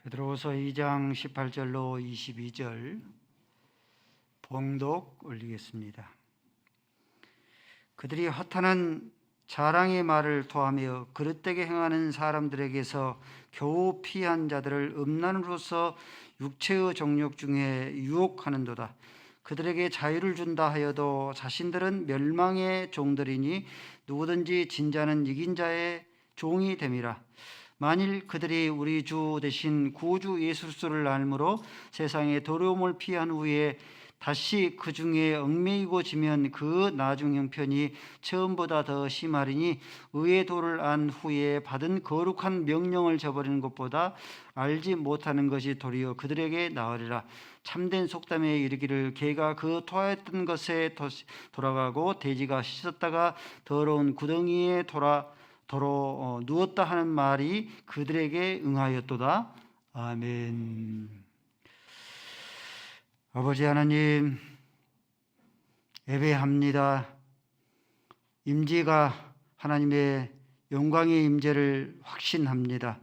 베드로후서 2장 18절로 22절 봉독 올리겠습니다. 그들이 허탄한 자랑의 말을 토하며 그릇되게 행하는 사람들에게서 겨우 피한 자들을 음란으로서 육체의 정욕 중에 유혹하는도다. 그들에게 자유를 준다 하여도 자신들은 멸망의 종들이니 누구든지 진자는 이긴 자의 종이 됨이라. 만일 그들이 우리 주 대신 구주 예수 그리스도를 알므로 세상의 더러움을 피한 후에 다시 그 중에 얽매이고 지면 그 나중 형편이 처음보다 더 심하리니 의의 도를 안 후에 받은 거룩한 명령을 저버리는 것보다 알지 못하는 것이 도리어 그들에게 나으리라. 참된 속담에 이르기를 개가 그 토하였던 것에 돌아가고 돼지가 씻었다가 더러운 구덩이에 도로 누웠다 하는 말이 그들에게 응하였도다. 아멘. 아버지 하나님, 예배합니다. 임재가 하나님의 영광의 임재를 확신합니다.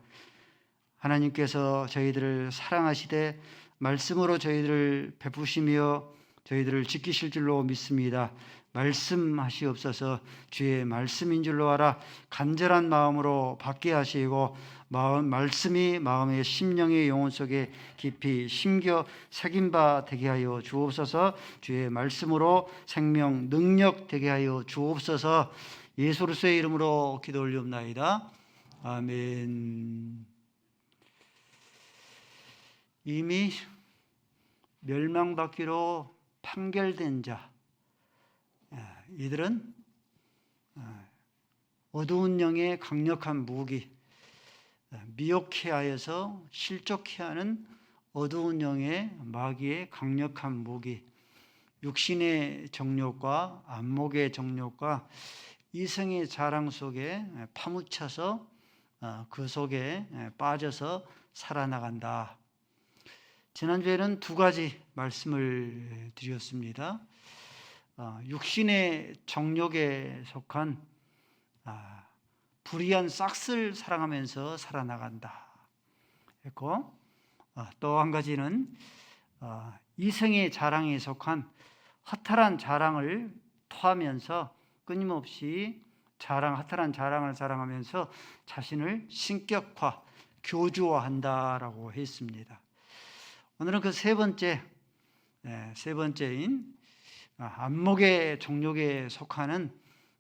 하나님께서 저희들을 사랑하시되 말씀으로 저희들을 베푸시며 저희들을 지키실 줄로 믿습니다. 말씀하시옵소서. 주의 말씀인 줄로 알아 간절한 마음으로 받게 하시고 말씀이 마음의 심령의 영혼 속에 깊이 심겨 새긴 바 되게 하여 주옵소서. 주의 말씀으로 생명 능력 되게 하여 주옵소서. 예수 그리스도의 이름으로 기도 올리옵나이다. 아멘. 이미 멸망받기로 판결된 자, 이들은 어두운 영의 강력한 무기, 미혹해 하여서 실족해 하는 어두운 영의 마귀의 강력한 무기, 육신의 정욕과 안목의 정욕과 이성의 자랑 속에 파묻혀서 그 속에 빠져서 살아나간다. 지난주에는 두 가지 말씀을 드렸습니다. 육신의 정욕에 속한 불의한 싹스를 사랑하면서 살아나간다 했고, 또 한 가지는 이성의 자랑에 속한 허탈한 자랑을 토하면서 끊임없이 허탈한 자랑을 자랑하면서 자신을 신격화, 교주화한다라고 했습니다. 오늘은 그 세 번째인 안목의 정욕에 속하는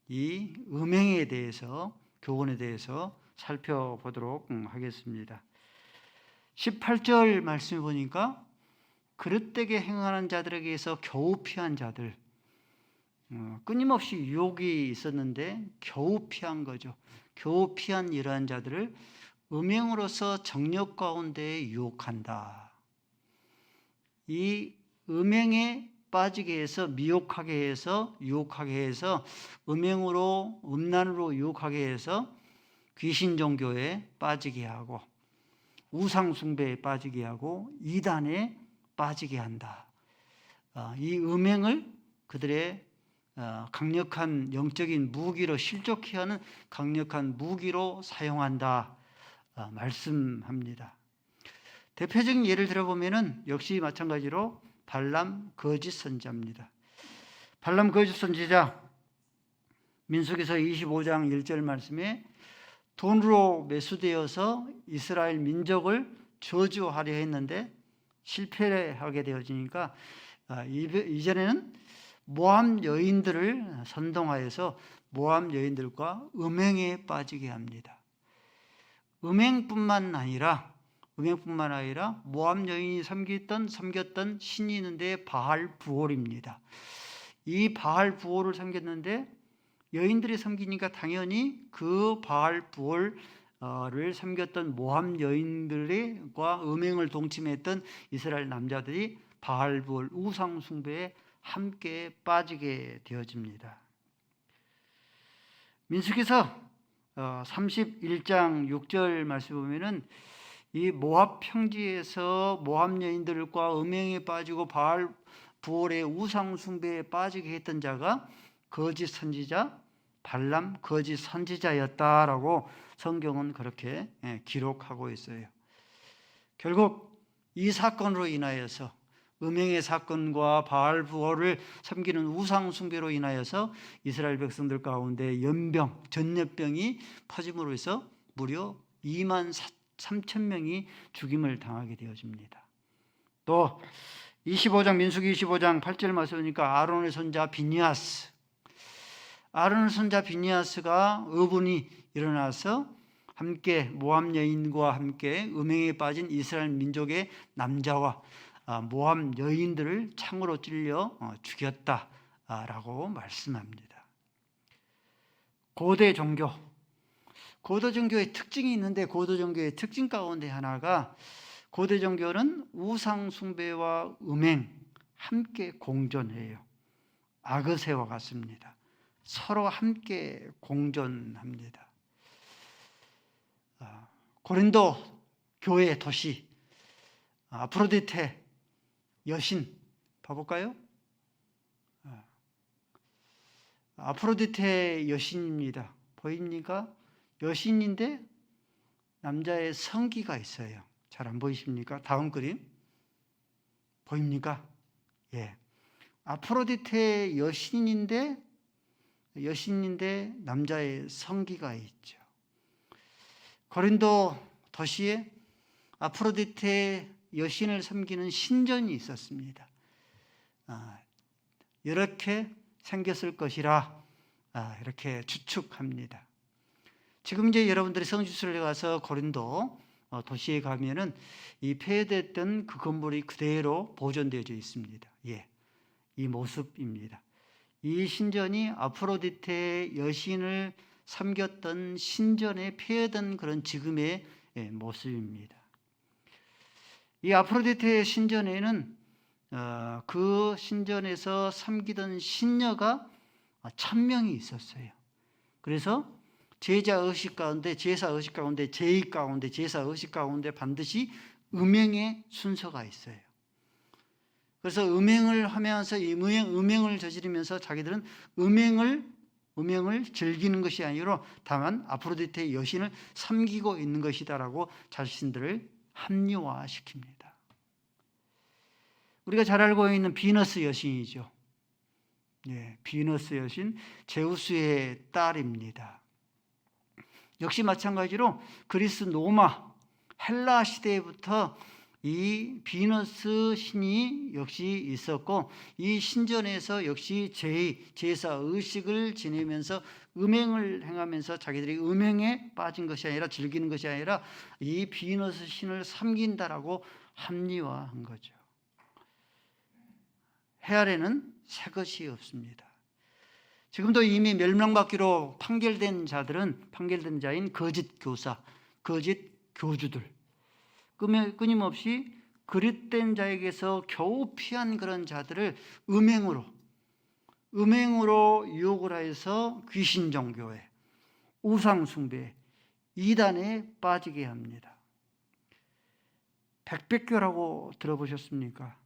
이 음행에 대해서, 교훈에 대해서 살펴보도록 하겠습니다. 18절 말씀을 보니까 그릇되게 행하는 자들에게서 겨우 피한 자들, 끊임없이 유혹이 있었는데 겨우 피한 거죠. 겨우 피한 이러한 자들을 음행으로서 정욕 가운데 유혹한다. 이 음행에 빠지게 해서 미혹하게 해서 유혹하게 해서 음행으로 음란으로 유혹하게 해서 귀신 종교에 빠지게 하고 우상 숭배에 빠지게 하고 이단에 빠지게 한다. 이 음행을 그들의 강력한 영적인 무기로 실족해 하는 강력한 무기로 사용한다 말씀합니다. 대표적인 예를 들어보면은 역시 마찬가지로 발람 거짓 선지자입니다. 발람 거짓 선지자, 민수기서 25장 1절 말씀에 돈으로 매수되어서 이스라엘 민족을 저주하려 했는데 실패하게 되어지니까 이전에는 모함 여인들을 선동하여서 모함 여인들과 음행에 빠지게 합니다. 음행뿐만 아니라 모함 여인이 섬겼던 신이 있는데 바알 부올입니다. 이 바알 부올을 섬겼는데 여인들이 섬기니까 당연히 그 바알 부올을 섬겼던 모함 여인들과 음행을 동침했던 이스라엘 남자들이 바알 부올 우상 숭배에 함께 빠지게 되어집니다. 민수기서 31장 6절 말씀 보면은 이 모압 평지에서 모압 여인들과 음행에 빠지고 바알 부올의 우상 숭배에 빠지게 했던 자가 거짓 선지자 발람 거짓 선지자였다라고 성경은 그렇게 기록하고 있어요. 결국 이 사건으로 인하여서 음행의 사건과 바알 부호를 섬기는 우상 숭배로 인하여서 이스라엘 백성들 가운데 연병, 전염병이 퍼짐으로 해서 무려 2만 3천 명이 죽임을 당하게 되어집니다. 또 25장 민수기 25장 8절 말씀이니까 아론의 손자 비니아스, 아론의 손자 비니아스가 어분이 일어나서 함께 모압 여인과 함께 음행에 빠진 이스라엘 민족의 남자와 모압 여인들을 창으로 찔려 죽였다라고 말씀합니다. 고대 종교의 특징이 있는데 고대 종교의 특징 가운데 하나가 고대 종교는 우상 숭배와 음행 함께 공존해요. 아그새와 같습니다. 서로 함께 공존합니다. 고린도 교회 도시 아프로디테 여신 봐볼까요? 아프로디테 여신입니다. 보입니까? 여신인데 남자의 성기가 있어요. 잘 안 보이십니까? 다음 그림 보입니까? 예. 아프로디테 여신인데 남자의 성기가 있죠. 고린도 도시에 아프로디테 여신을 섬기는 신전이 있었습니다. 이렇게 생겼을 것이라 이렇게 추측합니다. 지금 이제 여러분들이 성지순례 가서 고린도 도시에 가면은 이 폐허됐던 그 건물이 그대로 보존되어져 있습니다. 예, 이 모습입니다. 이 신전이 아프로디테 여신을 섬겼던 신전에 폐허된 그런 지금의 모습입니다. 이 아프로디테 신전에는 그 신전에서 섬기던 신녀가 1000명이 있었어요. 그래서 제사 의식 가운데 제의 가운데 제사 의식 가운데 반드시 음행의 순서가 있어요. 그래서 음행을 하면서 음행을 저지르면서 자기들은 음행을 즐기는 것이 아니라 다만 아프로디테 여신을 섬기고 있는 것이다라고 자신들을 합리화시킵니다. 우리가 잘 알고 있는 비너스 여신이죠. 예, 비너스 여신, 제우스의 딸입니다. 역시 마찬가지로 그리스 로마 헬라 시대부터 이 비너스 신이 역시 있었고 이 신전에서 역시 제사 의식을 지내면서 음행을 행하면서 자기들이 음행에 빠진 것이 아니라 즐기는 것이 아니라 이 비너스 신을 섬긴다라고 합리화한 거죠. 해 아래는 새 것이 없습니다. 지금도 이미 멸망받기로 판결된 자인 거짓 교사, 거짓 교주들, 끊임없이 그릇된 자에게서 겨우 피한 그런 자들을 음행으로 유혹을 하여서 귀신 종교에, 우상 숭배, 이단에 빠지게 합니다. 백백교라고 들어보셨습니까?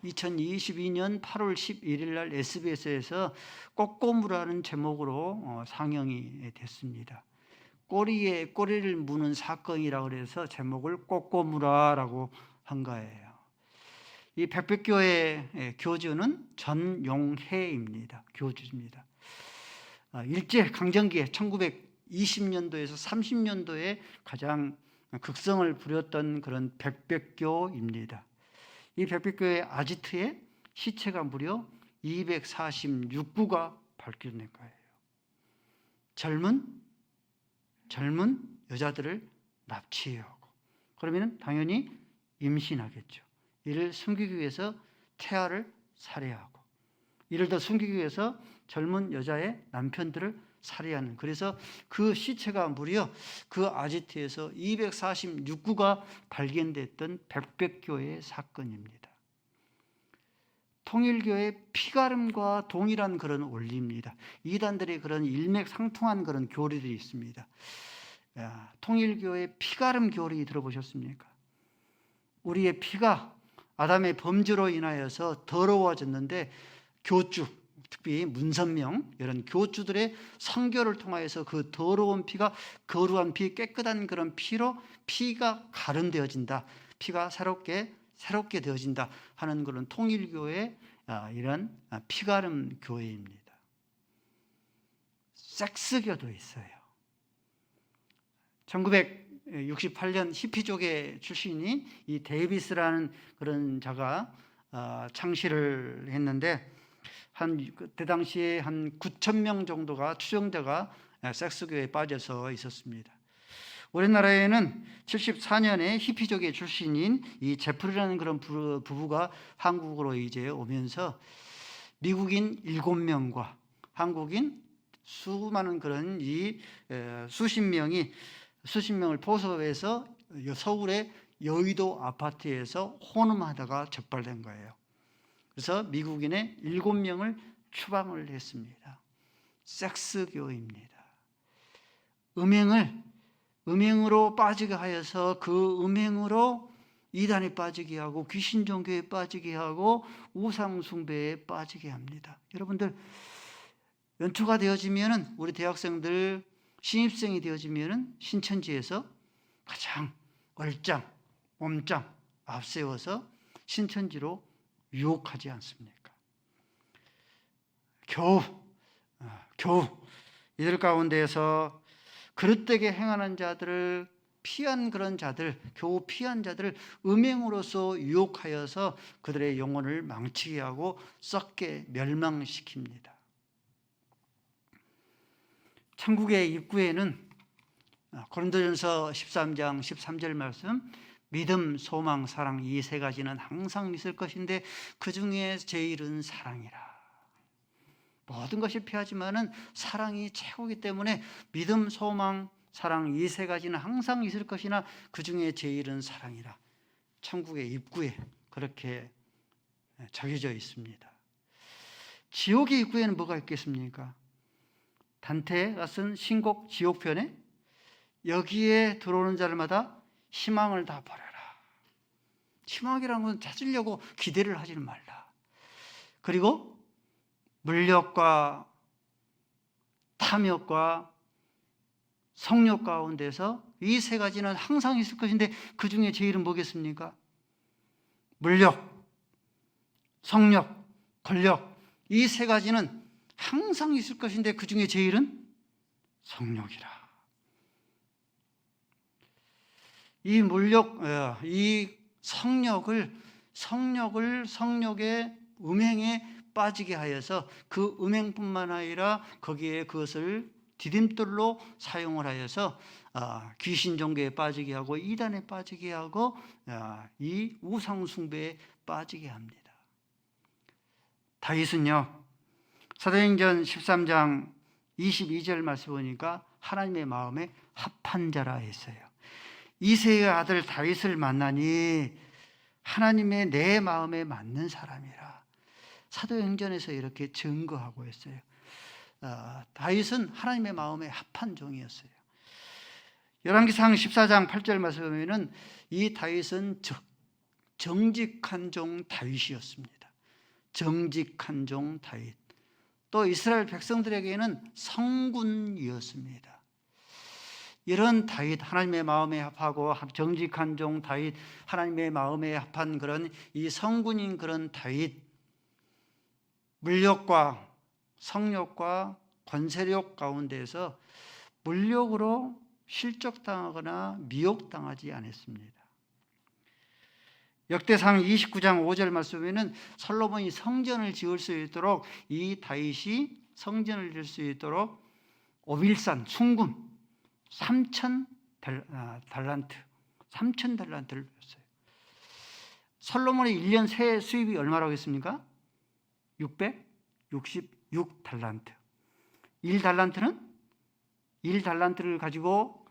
2022년 8월 11일 날 SBS에서 꼬꼬무라는 제목으로 상영이 됐습니다. 꼬리를 무는 사건이라고 해서 제목을 꼬꼬무라라고 한 거예요. 이 백백교의 교주는 전용해입니다. 교주입니다. 일제 강점기에 1920년도에서 30년도에 가장 극성을 부렸던 그런 백백교입니다. 이 백백교의 아지트에 시체가 무려 246구가 발견된 거예요. 젊은 여자들을 납치하고 그러면 당연히 임신하겠죠. 이를 숨기기 위해서 태아를 살해하고 이를 더 숨기기 위해서 젊은 여자의 남편들을 살해하는, 그래서 그 시체가 무려 그 아지트에서 246구가 발견됐던 백백교의 사건입니다. 통일교의 피가름과 동일한 그런 원리입니다. 이단들의 그런 일맥상통한 그런 교리들이 있습니다. 통일교의 피가름 교리 들어보셨습니까? 우리의 피가 아담의 범죄로 인하여서 더러워졌는데 특히 문선명 이런 교주들의 선교를 통하여서 그 더러운 피가 거룩한 피, 깨끗한 그런 피로 피가 가름되어진다. 피가 새롭게 되어진다 하는 그런 통일교의 이런 피가름 교회입니다. 섹스교도 있어요. 1968년 히피족의 출신이 이 데이비스라는 그런 자가 창시를 했는데 그때 당시에 한 9천 명 정도가 추정자가 섹스교에 빠져서 있었습니다. 우리나라에는 74년에 히피족의 출신인 이 제프리라는 그런 부부가 한국으로 이제 오면서 미국인 7명과 한국인 수많은 그런 수십 명을 포섭해서 서울의 여의도 아파트에서 혼음하다가 적발된 거예요. 그래서 미국인의 7명을 추방을 했습니다. 섹스교입니다. 음행으로 빠지게 하여서 그 음행으로 이단에 빠지게 하고 귀신 종교에 빠지게 하고 우상 숭배에 빠지게 합니다. 여러분들 연초가 되어지면은 우리 대학생들 신입생이 되어지면은 신천지에서 가장 얼짱, 몸짱 앞세워서 신천지로 유혹하지 않습니까? 겨우 이들 가운데에서 그릇되게 행하는 자들을 피한 그런 자들, 겨우 피한 자들을 음행으로서 유혹하여서 그들의 영혼을 망치게 하고 썩게 멸망시킵니다. 천국의 입구에는 고린도전서 13장 13절 말씀, 믿음, 소망, 사랑 이 세 가지는 항상 있을 것인데 그 중에 제일은 사랑이라. 모든 것이 필요하지만은 사랑이 최고이기 때문에 믿음, 소망, 사랑 이 세 가지는 항상 있을 것이나 그 중에 제일은 사랑이라. 천국의 입구에 그렇게 적혀져 있습니다. 지옥의 입구에는 뭐가 있겠습니까? 단테가 쓴 신곡 지옥편에 여기에 들어오는 자들마다 희망을 다 버려라. 희망이라는 건 찾으려고 기대를 하지는 말라. 그리고 물욕과 탐욕과 성욕 가운데서 이 세 가지는 항상 있을 것인데 그 중에 제일은 뭐겠습니까? 물욕, 성욕, 권력 이 세 가지는 항상 있을 것인데 그 중에 제일은 성욕이라. 이 물욕, 이 성욕의 음행에 빠지게 하여서 그 음행뿐만 아니라 거기에 그것을 디딤돌로 사용을 하여서 귀신 종교에 빠지게 하고 이단에 빠지게 하고 이 우상 숭배에 빠지게 합니다. 다윗은요, 사도행전 13장 22절 말씀 보니까 하나님의 마음에 합한 자라 했어요. 이새의 아들 다윗을 만나니 하나님의 내 마음에 맞는 사람이라. 사도행전에서 이렇게 증거하고 있어요. 다윗은 하나님의 마음에 합한 종이었어요. 열왕기상 14장 8절 말씀 보면은 이 다윗은 정직한 종 다윗이었습니다. 정직한 종 다윗. 또 이스라엘 백성들에게는 성군이었습니다. 이런 다윗, 하나님의 마음에 합하고 정직한 종 다윗, 하나님의 마음에 합한 그런 이 성군인 그런 다윗, 물욕과 성욕과 권세력 가운데서 물욕으로 실족당하거나 미혹당하지 않았습니다. 역대상 29장 5절 말씀에는 솔로몬이 성전을 지을 수 있도록 이 다윗이 성전을 지을 수 있도록 오빌산 순금 3,000달란트를 줬어요. 솔로몬의 1년 새 수입이 얼마라고 했습니까? 666달란트. 1달란트를 가지고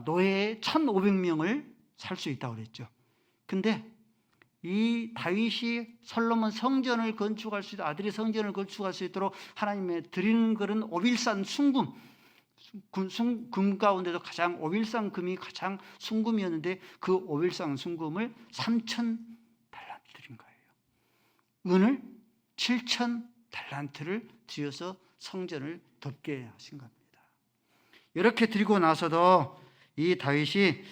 노예 1,500명을 살 수 있다고 그랬죠. 근데 이 다윗이 솔로몬 성전을 건축할 수 있도록, 아들이 성전을 건축할 수 있도록 하나님의 드리는 것은 오빌산 순금, 금 가운데도 가장 오빌산 금이 가장 순금이었는데 그 오빌산 순금을 3,000달란트 드린 거예요. 은을 7,000 달란트를 들여서 성전을 덮게 하신 겁니다. 이렇게 드리고 나서도 이 다윗이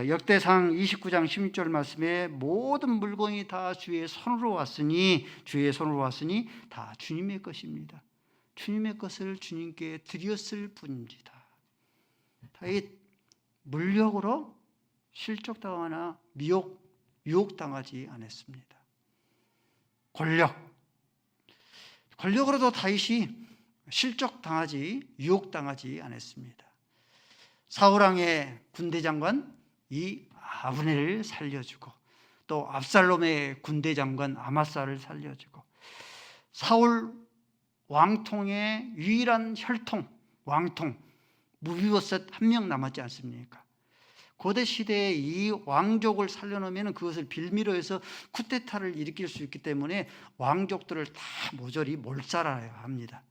역대상 29장 16절 말씀에 모든 물건이 다 주의 손으로 왔으니 다 주님의 것입니다. 주님의 것을 주님께 드렸을 뿐이다. 다윗 물력으로 실족당하나 유혹당하지 않았습니다. 권력으로도 다윗이 유혹당하지 않았습니다. 사울왕의 군대 장관 이 아브넬을 살려주고, 또 압살롬의 군대 장관 아마사를 살려주고, 사울 왕통의 유일한 혈통 왕통 무비보셋 한 명 남았지 않습니까? 고대 시대에 이 왕족을 살려놓으면 그것을 빌미로 해서 쿠데타를 일으킬 수 있기 때문에 왕족들을 다 모조리 몰살해야 합니다.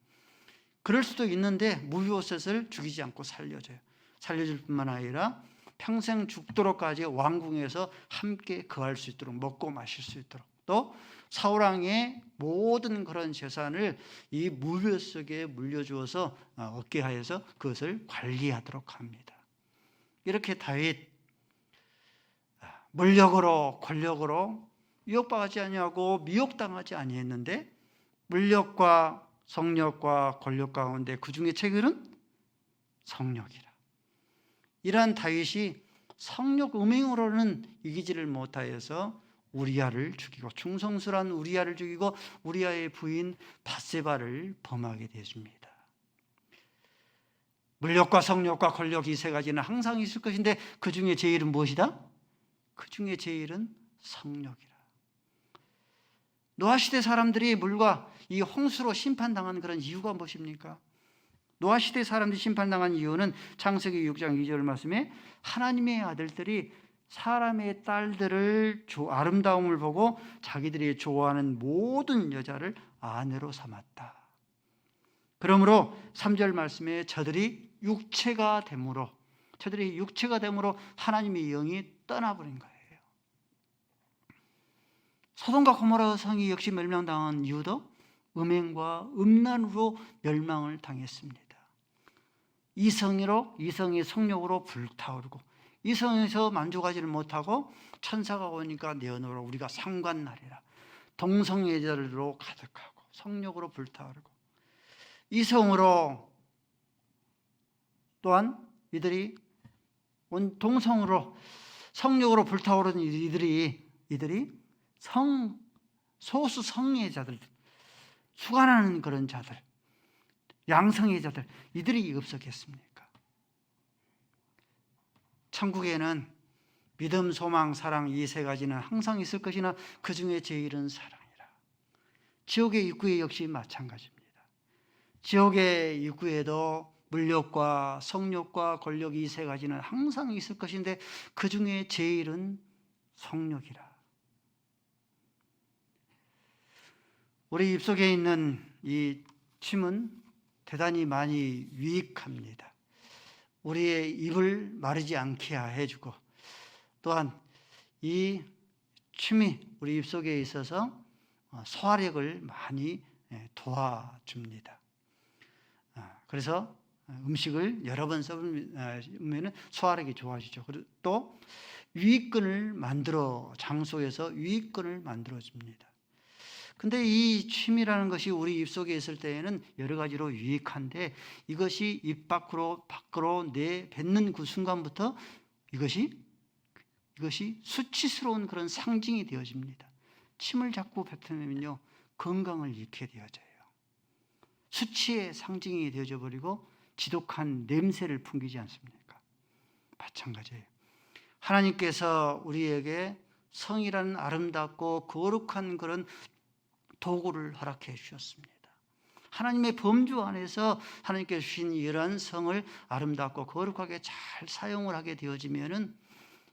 그럴 수도 있는데 무비보셋을 죽이지 않고 살려줄 뿐만 아니라 평생 죽도록까지 왕궁에서 함께 거할 수 있도록, 먹고 마실 수 있도록, 또 사울왕의 모든 그런 재산을 이 무비보셋에게 물려주어서 얻게 하여서 그것을 관리하도록 합니다. 이렇게 다윗 물력으로 권력으로 유혹받지 아니하고 미혹당하지 아니했는데, 물력과 성력과 권력 가운데 그 중에 최근은 성력이라. 이러한 다윗이 성력 음행으로는 이기지를 못하여서 우리아를 죽이고, 충성스러운 우리아를 죽이고 우리아의 부인 밧세바를 범하게 되어집니다. 물력과 성력과 권력 이 세 가지는 항상 있을 것인데 그 중에 제일은 무엇이다? 그 중에 제일은 성력이라. 노아시대 사람들이 물과 이 홍수로 심판당한 그런 이유가 무엇입니까? 노아시대 사람들이 심판당한 이유는 창세기 6장 2절 말씀에 하나님의 아들들이 사람의 딸들을 아름다움을 보고 자기들이 좋아하는 모든 여자를 아내로 삼았다. 그러므로 3절 말씀에 저들이 육체가 됨으로 하나님의 영이 떠나버린 거예요. 소돔과 고모라 성이 역시 멸망당한 이유도 음행과 음란으로 멸망을 당했습니다. 이성의 성욕으로 불타오르고, 이성에서 만족하지를 못하고 천사가 오니까 내어놓으라, 우리가 상관나리라. 동성애자들로 가득하고 성욕으로 불타오르고, 이성으로 또한 이들이 동성으로 성욕으로 불타오르는 이들이 소수 성애자들, 수간하는 그런 자들, 양성애자들, 이들이 없었겠습니까? 천국에는 믿음, 소망, 사랑 이 세 가지는 항상 있을 것이나 그 중에 제일은 사랑이라. 지옥의 입구에 역시 마찬가지입니다. 지옥의 입구에도 물욕과 성욕과 권력 이 세 가지는 항상 있을 것인데 그 중에 제일은 성욕이라. 우리 입속에 있는 이 침은 대단히 많이 유익합니다. 우리의 입을 마르지 않게 해주고, 또한 이 침이 우리 입속에 있어서 소화력을 많이 도와줍니다. 그래서 음식을 여러 번 씹으면 소화력이 좋아지죠. 또 장소에서 유익근을 만들어줍니다. 근데 이 침이라는 것이 우리 입속에 있을 때에는 여러 가지로 유익한데, 이것이 입 밖으로 내뱉는 그 순간부터 이것이 수치스러운 그런 상징이 되어집니다. 침을 자꾸 뱉어내면요, 건강을 잃게 되어져요. 수치의 상징이 되어져 버리고 지독한 냄새를 풍기지 않습니까? 마찬가지예요. 하나님께서 우리에게 성이라는 아름답고 거룩한 그런 도구를 허락해 주셨습니다. 하나님의 범주 안에서 하나님께서 주신 이러한 성을 아름답고 거룩하게 잘 사용을 하게 되어지면은,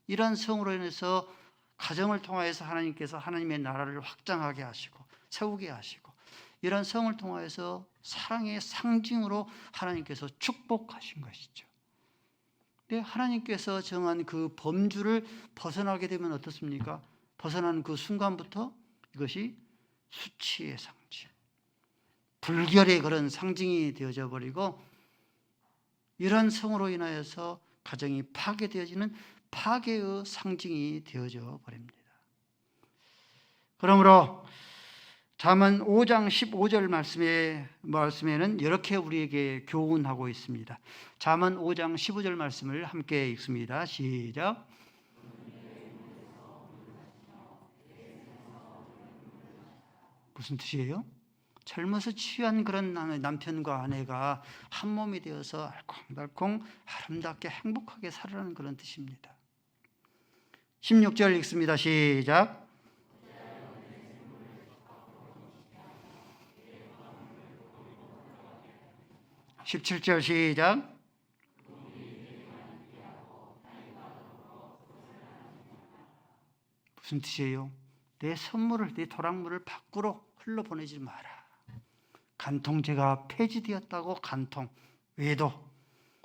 이러한 성으로 인해서 가정을 통하여서 하나님께서 하나님의 나라를 확장하게 하시고 세우게 하시고, 이러한 성을 통하여서 사랑의 상징으로 하나님께서 축복하신 것이죠. 근데 하나님께서 정한 그 범주를 벗어나게 되면 어떻습니까? 벗어나는 그 순간부터 이것이 수치의 상징, 불결의 그런 상징이 되어져 버리고, 이런 성으로 인하여서 가정이 파괴되어지는 파괴의 상징이 되어져 버립니다. 그러므로 잠언 5장 15절 말씀에는 이렇게 우리에게 교훈하고 있습니다. 잠언 5장 15절 말씀을 함께 읽습니다. 시작. 무슨 뜻이에요? 젊어서 취한 그런 남편과 아내가 한 몸이 되어서 알콩달콩 아름답게 행복하게 살아가는 그런 뜻입니다. 16절 읽습니다. 시작. 17절 시작. 무슨 뜻이에요? 내 선물을, 내 토락물을 밖으로 흘러보내지 마라. 간통죄가 폐지되었다고 간통, 외도,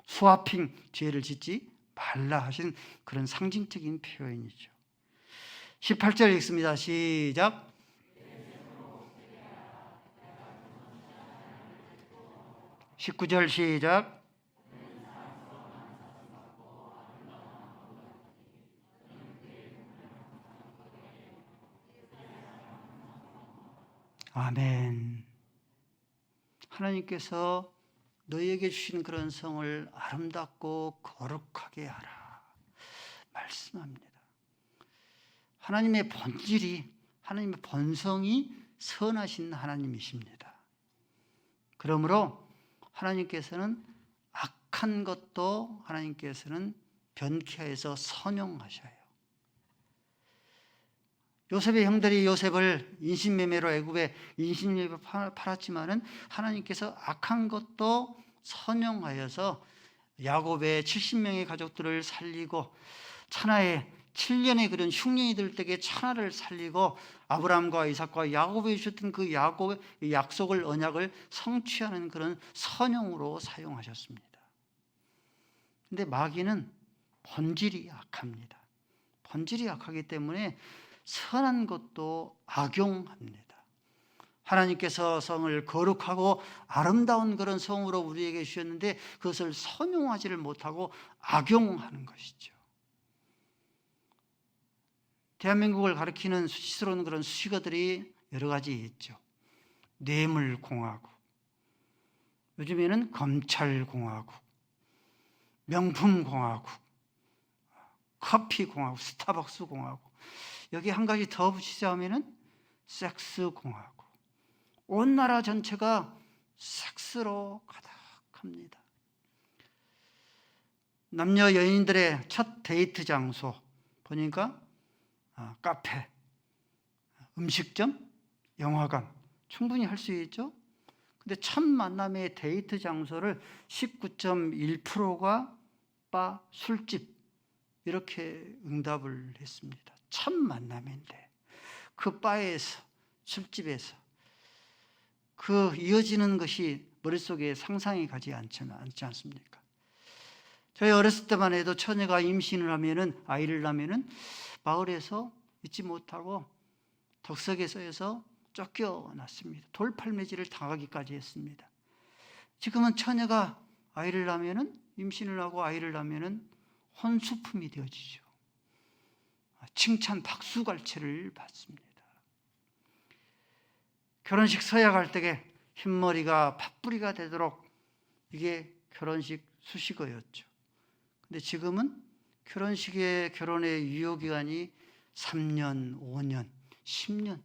스와핑 죄를 짓지 말라 하신 그런 상징적인 표현이죠. 18절 읽습니다. 시작. 19절 시작. 아멘. 하나님께서 너희에게 주신 그런 성을 아름답고 거룩하게 하라 말씀합니다. 하나님의 본질이, 하나님의 본성이 선하신 하나님이십니다. 그러므로 하나님께서는 악한 것도 하나님께서는 변케해서 선용하셔요. 요셉의 형들이 요셉을 인신매매로 애굽에 인신매매로 팔았지만은 하나님께서 악한 것도 선용하여서 야곱의 70명의 가족들을 살리고 차나의 7년의 그런 흉년이 들 때에 차나를 살리고 아브라함과 이삭과 야곱에 주셨던 그 야곱의 약속을, 언약을 성취하는 그런 선용으로 사용하셨습니다. 그런데 마귀는 본질이 악합니다. 본질이 악하기 때문에 선한 것도 악용합니다. 하나님께서 성을 거룩하고 아름다운 그런 성으로 우리에게 주셨는데 그것을 선용하지를 못하고 악용하는 것이죠. 대한민국을 가리키는 수치스러운 그런 수식어들이 여러 가지 있죠. 뇌물공화국, 요즘에는 검찰공화국, 명품공화국, 커피공화국, 스타벅스공화국, 여기 한 가지 더 붙이자면은 섹스공화국. 온 나라 전체가 섹스로 가득합니다. 남녀 연인들의 첫 데이트 장소 보니까 카페, 음식점, 영화관 충분히 할 수 있죠. 근데 첫 만남의 데이트 장소를 19.1%가 바, 술집 이렇게 응답을 했습니다. 첫 만남인데 그 바에서, 술집에서 그 이어지는 것이 머릿속에 상상이 가지 않지 않습니까? 저희 어렸을 때만 해도 처녀가 임신을 하면은, 아이를 낳으면은 마을에서 잊지 못하고 덕석에서 쫓겨났습니다. 돌팔매질을 당하기까지 했습니다. 지금은 처녀가 아이를 낳으면은, 임신을 하고 아이를 낳으면은 혼수품이 되어지죠. 칭찬 박수갈채를 받습니다. 결혼식 서야 갈 때에 흰머리가 팥뿌리가 되도록 이게 결혼식 수식어였죠. 근데 지금은 결혼의 유효기간이 3년, 5년, 10년.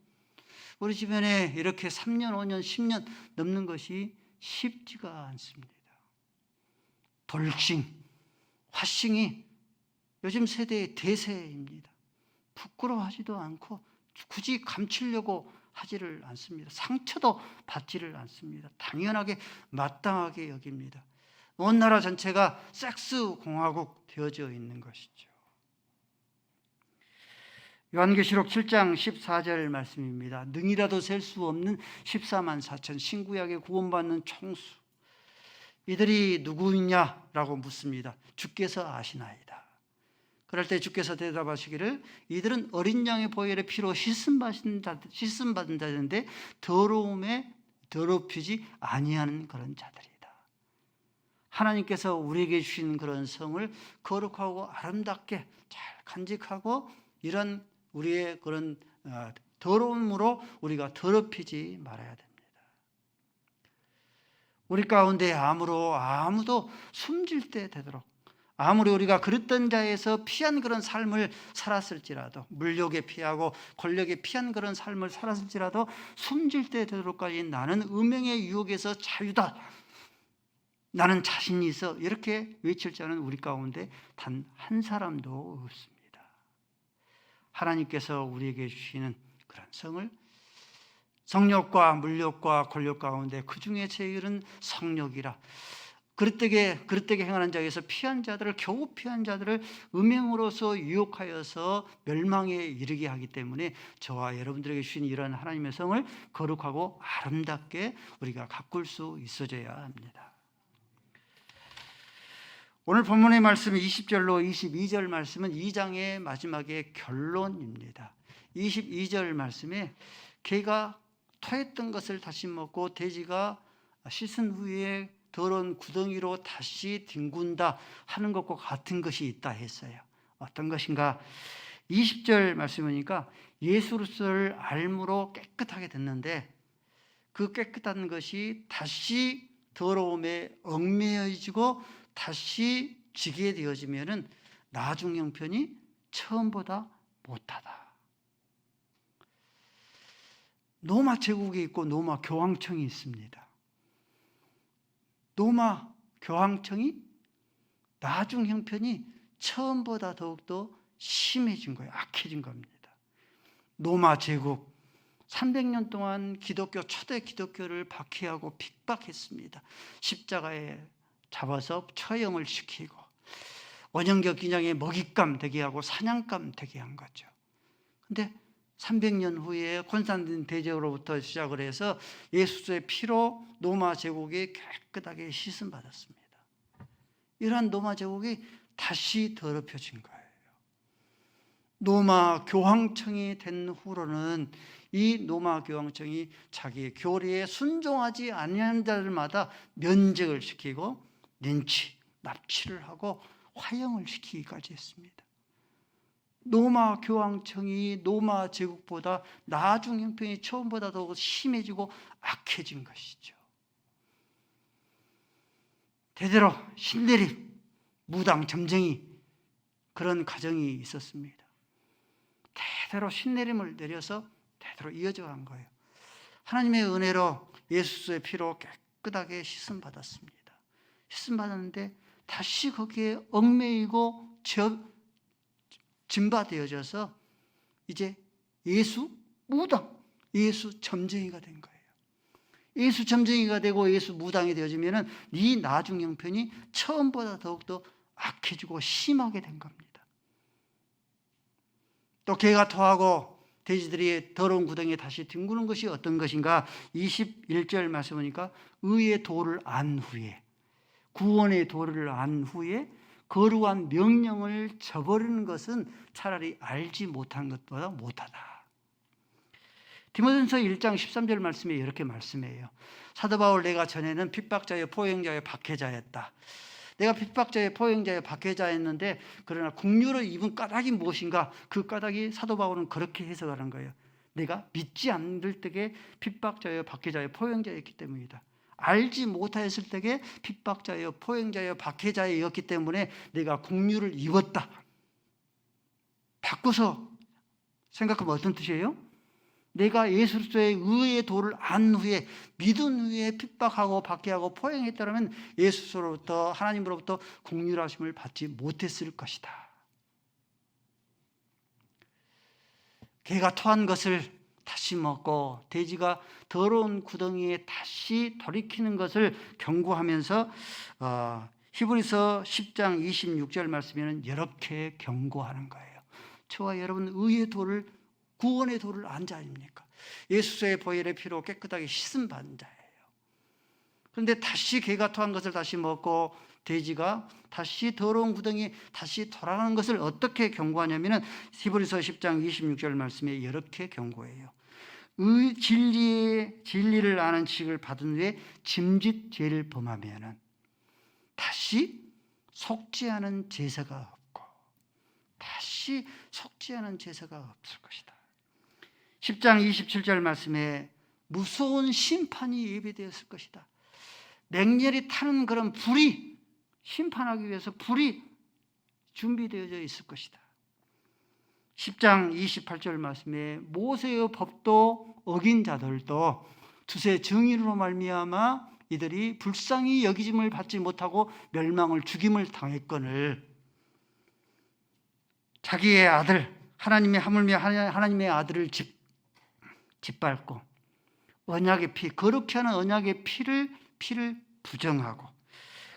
우리 주변에 이렇게 3년, 5년, 10년 넘는 것이 쉽지가 않습니다. 돌싱, 화싱이 요즘 세대의 대세입니다. 부끄러워하지도 않고 굳이 감추려고 하지를 않습니다. 상처도 받지를 않습니다. 당연하게 마땅하게 여깁니다. 온 나라 전체가 섹스 공화국 되어져 있는 것이죠. 요한계시록 7장 14절 말씀입니다. 능이라도 셀 수 없는 14만 4천 신구약에 구원받는 총수. 이들이 누구이냐라고 묻습니다. 주께서 아시나이다. 그럴 때 주께서 대답하시기를 이들은 어린 양의 보혈의 피로 씻음 받은 자인데 더럽히지 아니하는 그런 자들이다. 하나님께서 우리에게 주신 그런 성을 거룩하고 아름답게 잘 간직하고 이런 우리의 그런 더러움으로 우리가 더럽히지 말아야 됩니다. 우리 가운데 아무도 숨질 때 되도록, 아무리 우리가 그릇된 자에서 피한 그런 삶을 살았을지라도, 물욕에 피하고 권력에 피한 그런 삶을 살았을지라도 숨질 때 되도록까지 나는 음행의 유혹에서 자유다, 나는 자신이 있어, 이렇게 외칠 자는 우리 가운데 단 한 사람도 없습니다. 하나님께서 우리에게 주시는 그런 성을, 성욕과 물욕과 권력 가운데 그 중에 제일은 성욕이라, 그릇되게 행하는 자에서 피한 자들을, 겨우 피한 자들을 음행으로서 유혹하여서 멸망에 이르게 하기 때문에 저와 여러분들에게 주신 이런 하나님의 성을 거룩하고 아름답게 우리가 가꿀 수 있어져야 합니다. 오늘 본문의 말씀 20절로 22절 말씀은 2장의 마지막의 결론입니다. 22절 말씀에 개가 토했던 것을 다시 먹고 돼지가 씻은 후에 더러운 구덩이로 다시 뒹군다 하는 것과 같은 것이 있다 했어요. 어떤 것인가? 20절 말씀이니까 예수를 알므로 깨끗하게 됐는데 그 깨끗한 것이 다시 더러움에 얽매여지고 다시 지게 되어지면은 나중 형편이 처음보다 못하다. 로마 제국이 있고 로마 교황청이 있습니다. 로마 교황청이 나중 형편이 처음보다 더욱더 심해진 거예요. 악해진 겁니다. 로마 제국 300년 동안 초대 기독교를 박해하고 핍박했습니다. 십자가에 잡아서 처형을 시키고 원형격 기장에 먹잇감 되게 하고 사냥감 되게 한 거죠. 그런데 300년 후에 콘스탄틴 대제로부터 시작을 해서 예수의 피로 로마 제국이 깨끗하게 씻음 받았습니다. 이러한 로마 제국이 다시 더럽혀진 거예요. 로마 교황청이 된 후로는 이 로마 교황청이 자기의 교리에 순종하지 아니하는 자들마다 면책을 시키고 린치, 납치를 하고 화형을 시키기까지 했습니다. 로마 교황청이 로마 제국보다 나중 형편이 처음보다 더 심해지고 악해진 것이죠. 대대로 신내림, 무당, 점쟁이 그런 가정이 있었습니다. 대대로 신내림을 내려서 대대로 이어져 간 거예요. 하나님의 은혜로 예수의 피로 깨끗하게 씻음 받았습니다. 씻음 받았는데 다시 거기에 얽매이고 진바되어져서 이제 예수 무당, 예수 점쟁이가 된 거예요. 예수 점쟁이가 되고 예수 무당이 되어지면은 이 나중 형편이 처음보다 더욱더 악해지고 심하게 된 겁니다. 또 개가 토하고 돼지들이 더러운 구덩이에 다시 뒹구는 것이 어떤 것인가? 21절 말씀 보니까 의의 도를 안 후에, 구원의 도를 안 후에 거룩한 명령을 저버리는 것은 차라리 알지 못한 것보다 못하다. 디모데전서 1장 13절 말씀에 이렇게 말씀해요. 사도 바울, 내가 전에는 핍박자여 포행자여 박해자였다. 내가 핍박자여 포행자여 박해자였는데 그러나 국류로 입은 까닭이 무엇인가? 그 까닭이 사도 바울은 그렇게 해석하는 거예요. 내가 믿지 않을 때에 핍박자여 박해자여 포행자였기 때문이다. 알지 못하였을 때에 핍박자여 포행자여 박해자였기 때문에 내가 국류를 입었다. 바꿔서 생각하면 어떤 뜻이에요? 내가 예수 그리스도의 의의 도를 안 후에, 믿은 후에 핍박하고 박해하고 포행했다면 예수로부터, 하나님으로부터 긍휼하심을 받지 못했을 것이다. 개가 토한 것을 다시 먹고 돼지가 더러운 구덩이에 다시 돌이키는 것을 경고하면서 히브리서 10장 26절 말씀에는 이렇게 경고하는 거예요. 저와 여러분 의의 도를, 구원의 도를 안 자 아닙니까? 예수의 보혈의 피로 깨끗하게 씻음 받은 자예요. 그런데 다시 개가 토한 것을 다시 먹고 돼지가 다시 더러운 구덩이에 다시 돌아가는 것을 어떻게 경고하냐면은 히브리서 10장 26절 말씀에 이렇게 경고해요. 진리를 아는 지식을 받은 후에 짐짓 죄를 범하면은 다시 속지 않은 제사가 없고 다시 속지 않은 제사가 없을 것이다. 10장 27절 말씀에 무서운 심판이 예비되었을 것이다. 맹렬히 타는 그런 불이, 심판하기 위해서 불이 준비되어져 있을 것이다. 10장 28절 말씀에 모세의 법도 어긴 자들도 두세 증인으로 말미암아 이들이 불쌍히 여기짐을 받지 못하고 멸망을 죽임을 당했거늘 자기의 아들 하나님의 하물며 하나님의 아들을 짓밟고 언약의 피, 거룩히 하는 언약의 피를 부정하고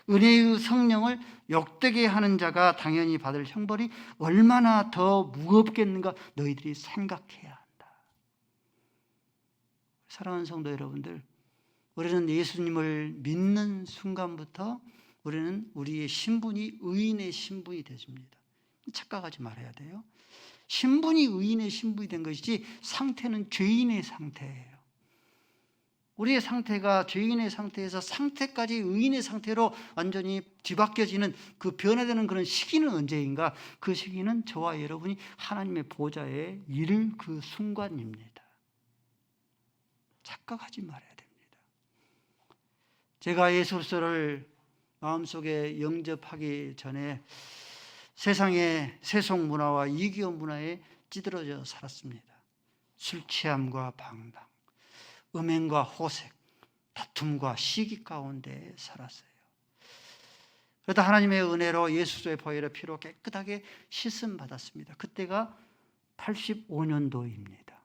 은혜의 성령을 욕되게 하는 자가 당연히 받을 형벌이 얼마나 더 무겁겠는가 너희들이 생각해야 한다. 사랑하는 성도 여러분들, 우리는 예수님을 믿는 순간부터 우리는 우리의 신분이 의인의 신분이 되집니다. 착각하지 말아야 돼요. 신분이 의인의 신분이 된 것이지 상태는 죄인의 상태예요. 우리의 상태가 죄인의 상태에서 상태까지 의인의 상태로 완전히 뒤바뀌어지는 그 변화되는 그런 시기는 언제인가? 그 시기는 저와 여러분이 하나님의 보좌에 이를 그 순간입니다. 착각하지 말아야 됩니다. 제가 예수 그리스도를 마음속에 영접하기 전에 세상의 세속 문화와 이기적 문화에 찌들어져 살았습니다. 술 취함과 방탕, 음행과 호색, 다툼과 시기 가운데 살았어요. 그러다 하나님의 은혜로 예수의 보혈의 피로 깨끗하게 씻음 받았습니다. 그때가 85년도입니다.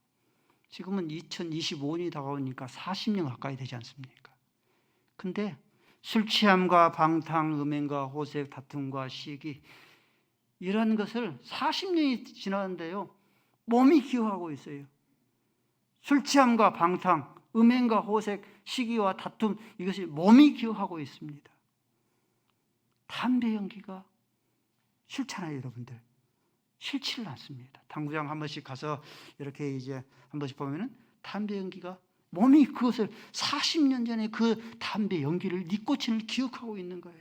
지금은 2025년이 다가오니까 40년 가까이 되지 않습니까? 근데 술 취함과 방탕, 음행과 호색, 다툼과 시기 이런 것을 40년이 지났는데요, 몸이 기억하고 있어요. 술 취함과 방탕, 음행과 호색, 시기와 다툼, 이것이 몸이 기억하고 있습니다. 담배 연기가 싫잖아요, 여러분들. 싫지를 않습니다. 당구장 한 번씩 가서 이렇게 이제 한 번씩 보면은 담배 연기가 몸이 그것을 40년 전에 그 담배 연기를 니코틴을 기억하고 있는 거예요.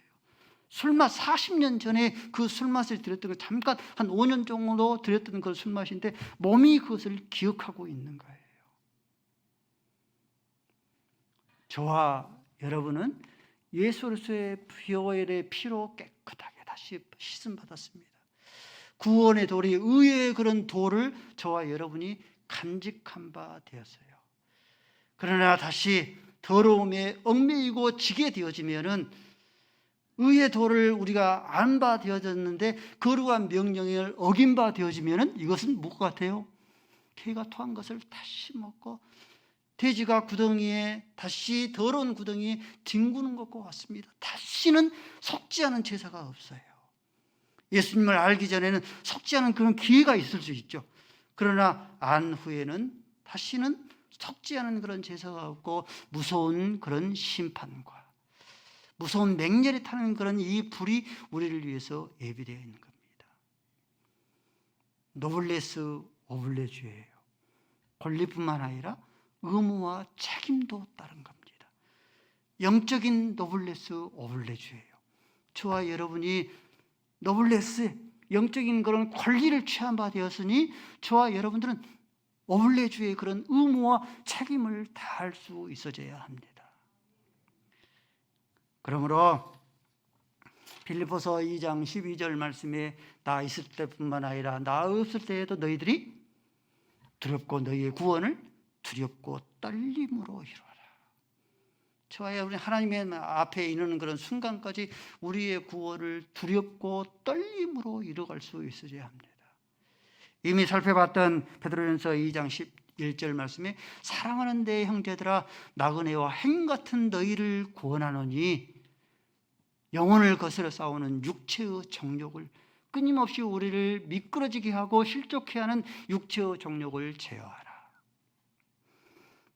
술맛 40년 전에 그 술맛을 들였던 거 잠깐 한 5년 정도 들였던 그 술맛인데 몸이 그것을 기억하고 있는 거예요. 저와 여러분은 예수 그리스도의 보혈의 피로 깨끗하게 다시 씻음 받았습니다. 구원의 돌이 의의 그런 돌을 저와 여러분이 간직한 바 되었어요. 그러나 다시 더러움에 얽매이고 지게 되어지면은 의의 도를 우리가 안 바 되어졌는데 거룩한 명령을 어긴 바 되어지면은 이것은 무엇 같아요? 개가 토한 것을 다시 먹고 돼지가 구덩이에 다시 더러운 구덩이에 뒹구는 것과 같습니다. 다시는 속지 않은 제사가 없어요. 예수님을 알기 전에는 속지 않은 그런 기회가 있을 수 있죠. 그러나 안 후에는 다시는 속지 않은 그런 제사가 없고 무서운 그런 심판과 무서운 맹렬히 타는 그런 이 불이 우리를 위해서 예비되어 있는 겁니다. 노블레스 오블레주예요. 권리뿐만 아니라 의무와 책임도 따른 겁니다. 영적인 노블레스 오블레주예요. 저와 여러분이 노블레스 영적인 그런 권리를 취한 바 되었으니 저와 여러분들은 오블레주의 그런 의무와 책임을 다할 수 있어져야 합니다. 그러므로 빌립보서 2장 12절 말씀에 나 있을 때뿐만 아니라 나 없을 때에도 너희들이 두렵고 너희의 구원을 두렵고 떨림으로 이루어라. 저와 우리 하나님의 앞에 이르는 그런 순간까지 우리의 구원을 두렵고 떨림으로 이루어갈 수 있어야 합니다. 이미 살펴봤던 베드로전서 2장 11절 말씀에 사랑하는 내 형제들아 나그네와 행 같은 너희를 구원하노니 영혼을 거스려 싸우는 육체의 정욕을 끊임없이 우리를 미끄러지게 하고 실족해 하는 육체의 정욕을 제어하라.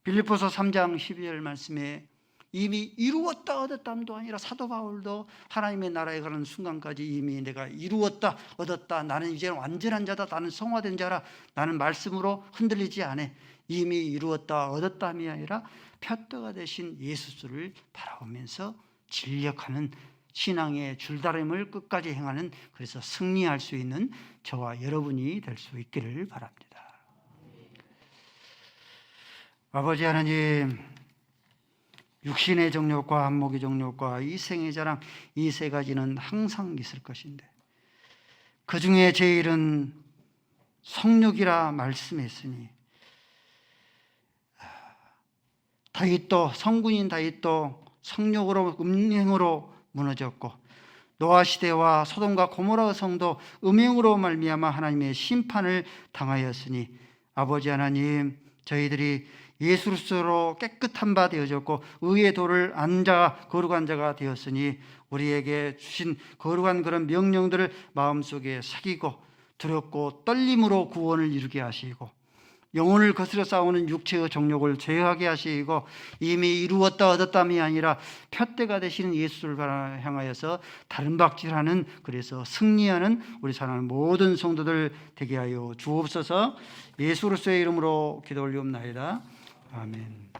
빌립보서 3장 12절 말씀에 이미 이루었다 얻었다도 아니라 사도 바울도 하나님의 나라에 가는 순간까지 이미 내가 이루었다 얻었다, 나는 이제는 완전한 자다, 나는 성화된 자라, 나는 말씀으로 흔들리지 않아, 이미 이루었다 얻었다함이 아니라 표대가 되신 예수를 바라보면서 진력하는 신앙의 줄다름을 끝까지 행하는, 그래서 승리할 수 있는 저와 여러분이 될 수 있기를 바랍니다. 아버지 하나님, 육신의 정욕과 안목의 정욕과 이 생의 자랑, 이 세 가지는 항상 있을 것인데 그 중에 제일은 성욕이라 말씀했으니, 다윗도, 성군인 다윗도 성욕으로, 음행으로 무너졌고, 노아 시대와 소돔과 고모라 성도 음행으로 말미암아 하나님의 심판을 당하였으니, 아버지 하나님, 저희들이 예수로 깨끗한 바 되어졌고 의의 도를 안 자가 거룩한 자가 되었으니, 우리에게 주신 거룩한 그런 명령들을 마음속에 새기고 두렵고 떨림으로 구원을 이루게 하시고, 영혼을 거스려 싸우는 육체의 정욕을 제어하게 하시고, 이미 이루었다 얻었다함이 아니라 표대가 되시는 예수를 향하여서 다름박질하는, 그래서 승리하는 우리 사랑하는 모든 성도들 되게 하여 주옵소서. 예수 그리스도의 이름으로 기도 올리옵나이다. 아멘.